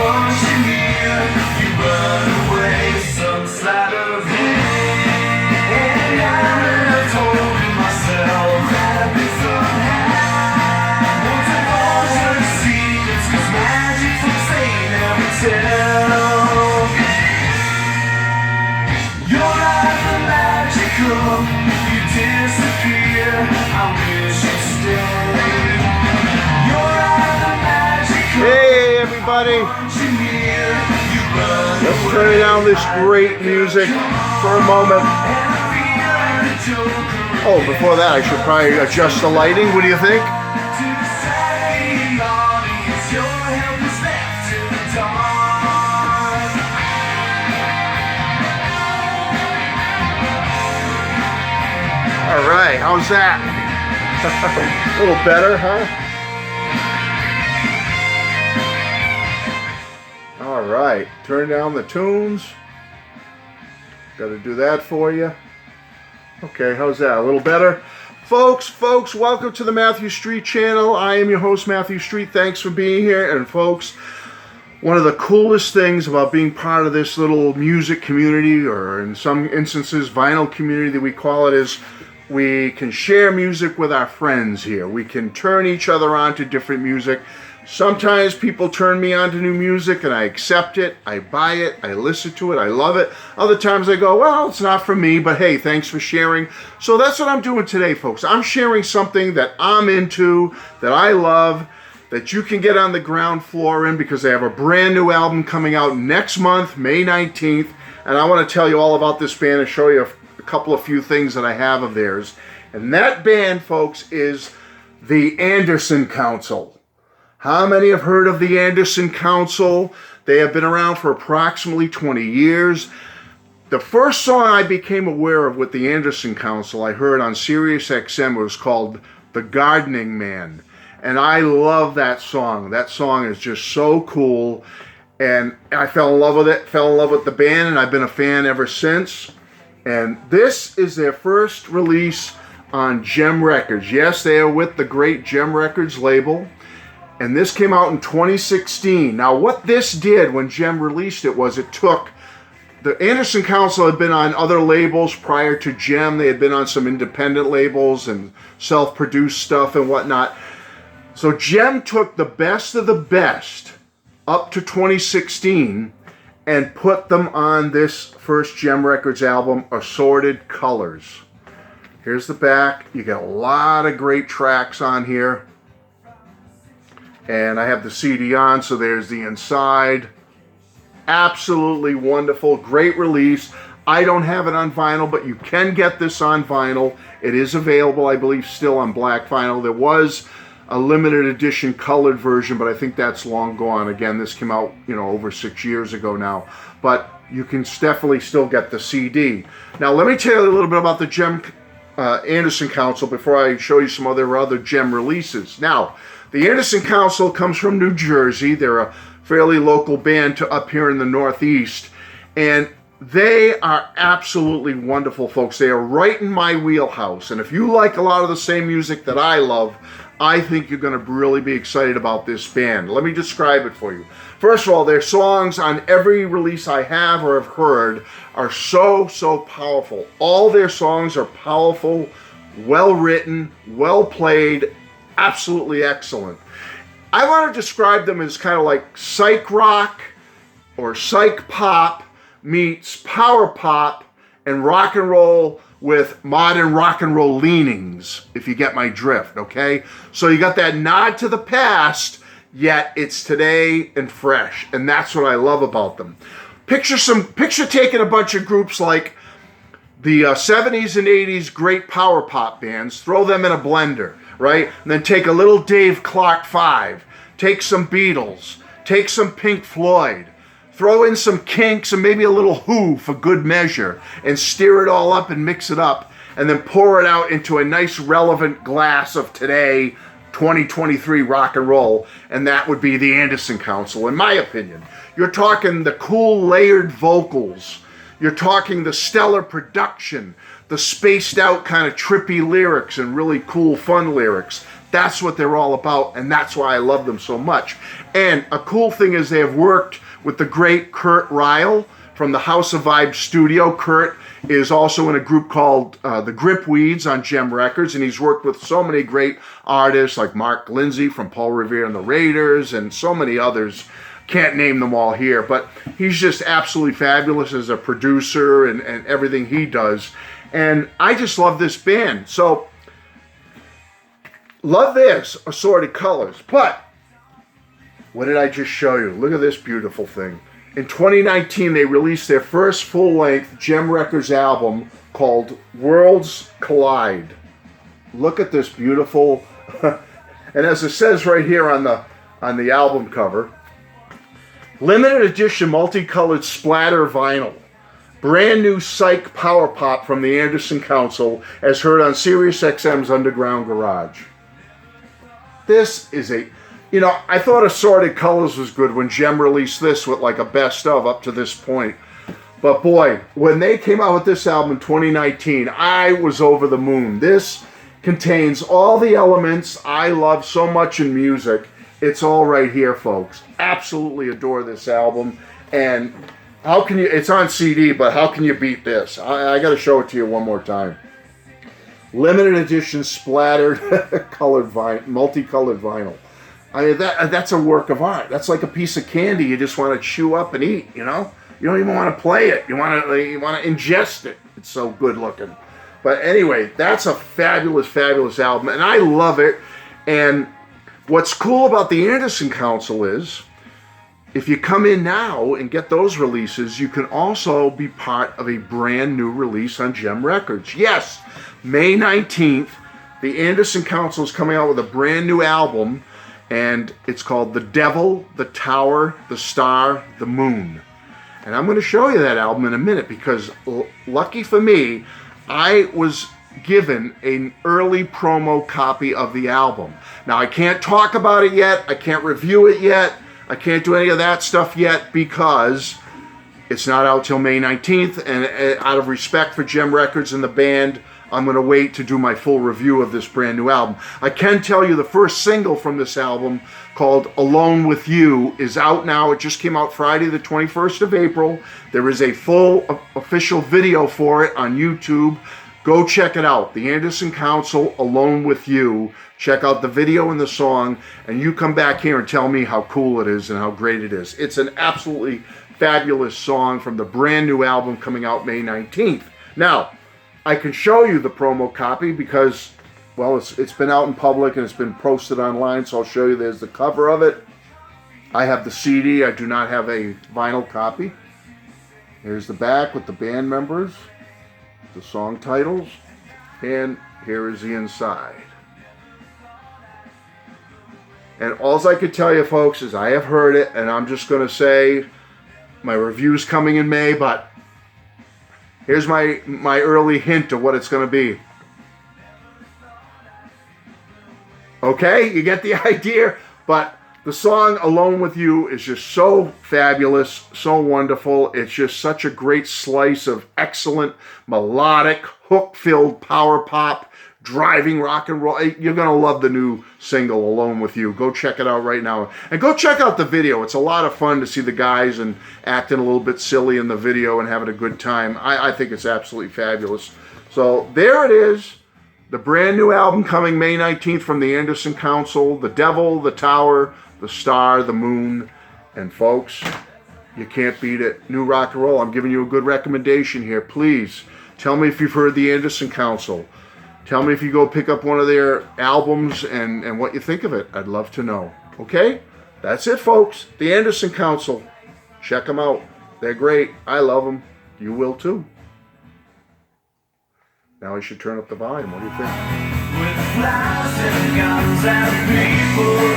want you near, you run away some sleight of hand. And I told myself that I'd be somehow. Won't divulge your secrets, 'cause magic folks they never tell. You're not the magical, you disappear, I wish you'd stay. You're not the magical. Hey everybody, let's turn down this great music for a moment. Oh, before that I should probably adjust the lighting, what do you think? All right, how's that? A little better, huh? All right, turn down the tunes. Got to do that for you. Okay, how's that? A little better? Folks, welcome to the Matthew Street channel. I am your host, Matthew Street. Thanks for being here. And folks, one of the coolest things about being part of this little music community, or in some instances, vinyl community that we call it, is we can share music with our friends here. We can turn each other on to different music. Sometimes people turn me on to new music and I accept it, I buy it, I listen to it, I love it. Other times I go, well, it's not for me, but hey, thanks for sharing. So that's what I'm doing today, folks. I'm sharing something that I'm into, that I love, that you can get on the ground floor in, because they have a brand new album coming out next month, May 19th. And I want to tell you all about this band and show you a few things that I have of theirs. And that band, folks, is the Anderson Council. How many have heard of the Anderson Council? They have been around for approximately 20 years. The first song I became aware of with the Anderson Council, I heard on Sirius XM. It was called The Gardening Man. And I love that song. That song is just so cool. And I fell in love with it, fell in love with the band, and I've been a fan ever since. And this is their first release on Gem Records. Yes, they are with the great Gem Records label. And this came out in 2016. Now, what this did when Gem released it was it took... The Anderson Council had been on other labels prior to Gem. They had been on some independent labels and self-produced stuff and whatnot. So Gem took the best of the best up to 2016 and put them on this first Gem Records album, Assorted Colors. Here's the back. You got a lot of great tracks on here. And I have the CD on, so there's the inside. Absolutely wonderful, great release. I don't have it on vinyl, but you can get this on vinyl. It is available, I believe, still on black vinyl. There was a limited edition colored version, but I think that's long gone. Again, this came out, over 6 years ago now. But you can definitely still get the CD. Now, let me tell you a little bit about the Gem Anderson Council before I show you some other Gem releases. Now, the Anderson Council comes from New Jersey. They're a fairly local band up here in the Northeast. And they are absolutely wonderful, folks. They are right in my wheelhouse. And if you like a lot of the same music that I love, I think you're going to really be excited about this band. Let me describe it for you. First of all, their songs on every release I have or have heard are so powerful. All their songs are powerful, well written, well played, absolutely excellent. I want to describe them as kind of like psych rock or psych pop meets power pop and roll with modern rock and roll leanings, if you get my drift, okay? So you got that nod to the past, yet it's today and fresh, and that's what I love about them. Picture taking a bunch of groups like the 70s and 80s great power pop bands, throw them in a blender, right? And then take a little Dave Clark 5, take some Beatles, take some Pink Floyd, throw in some Kinks and maybe a little Who for good measure, and stir it all up and mix it up, and then pour it out into a nice relevant glass of today, 2023 rock and roll, and that would be the Anderson Council, in my opinion. You're talking the cool layered vocals, you're talking the stellar production, the spaced out kind of trippy lyrics and really cool fun lyrics. That's what they're all about, and that's why I love them so much. And a cool thing is they have worked with the great Kurt Ryle from the House of Vibe studio. Kurt is also in a group called the Gripweeds on Gem Records, and he's worked with so many great artists like Mark Lindsay from Paul Revere and the Raiders, and so many others. Can't name them all here, but he's just absolutely fabulous as a producer and everything he does. And I just love this band. So, love this, Assorted Colors. But, what did I just show you? Look at this beautiful thing. In 2019, they released their first full-length Gem Records album called Worlds Collide. Look at this beautiful, and as it says right here on the album cover, limited edition multicolored splatter vinyl. Brand new psych power pop from the Anderson Council as heard on Sirius XM's Underground Garage. This is a, you know, I thought Assorted Colors was good when Gem released this with like a best of up to this point. But boy, when they came out with this album in 2019, I was over the moon. This contains all the elements I love so much in music. It's all right here, folks. Absolutely adore this album. And how can you, it's on CD, but how can you beat this? I got to show it to you one more time. Limited edition splattered colored vinyl, multicolored vinyl. I mean, that's a work of art. That's like a piece of candy you just want to chew up and eat, you know? You don't even want to play it. You want to ingest it. It's so good looking. But anyway, that's a fabulous, fabulous album, and I love it. And what's cool about the Anderson Council is, if you come in now and get those releases, you can also be part of a brand new release on Gem Records. Yes, May 19th, the Anderson Council is coming out with a brand new album, and it's called The Devil, the Tower, the Star, the Moon. And I'm going to show you that album in a minute because, lucky for me, I was given an early promo copy of the album. Now, I can't talk about it yet. I can't review it yet. I can't do any of that stuff yet because it's not out till May 19th. And out of respect for Gem Records and the band, I'm going to wait to do my full review of this brand new album. I can tell you the first single from this album, called Alone With You, is out now. It just came out Friday the 21st of April. There is a full official video for it on YouTube. Go check it out. The Anderson Council, Alone With You. Check out the video and the song, and you come back here and tell me how cool it is and how great it is. It's an absolutely fabulous song from the brand new album coming out May 19th. Now, I can show you the promo copy because, well, it's been out in public and it's been posted online, so I'll show you. There's the cover of it. I have the CD. I do not have a vinyl copy. Here's the back with the band members, the song titles, and here is the inside. And all I could tell you, folks, is I have heard it, and I'm just going to say my review's coming in May, but here's my early hint of what it's going to be. Okay, you get the idea? But the song Alone With You is just so fabulous, so wonderful. It's just such a great slice of excellent, melodic, hook-filled power pop, driving rock and roll. You're going to love the new single, Alone With You. Go check it out right now. And go check out the video. It's a lot of fun to see the guys and acting a little bit silly in the video and having a good time. I think it's absolutely fabulous. So there it is. The brand new album coming May 19th from the Anderson Council. The Devil, the Tower, the Star, the Moon. And folks, you can't beat it. New rock and roll. I'm giving you a good recommendation here. Please tell me if you've heard the Anderson Council. Tell me if you go pick up one of their albums and what you think of it. I'd love to know. Okay? That's it, folks. The Anderson Council. Check them out. They're great. I love them. You will too. Now I should turn up the volume. What do you think? With flowers and guns and people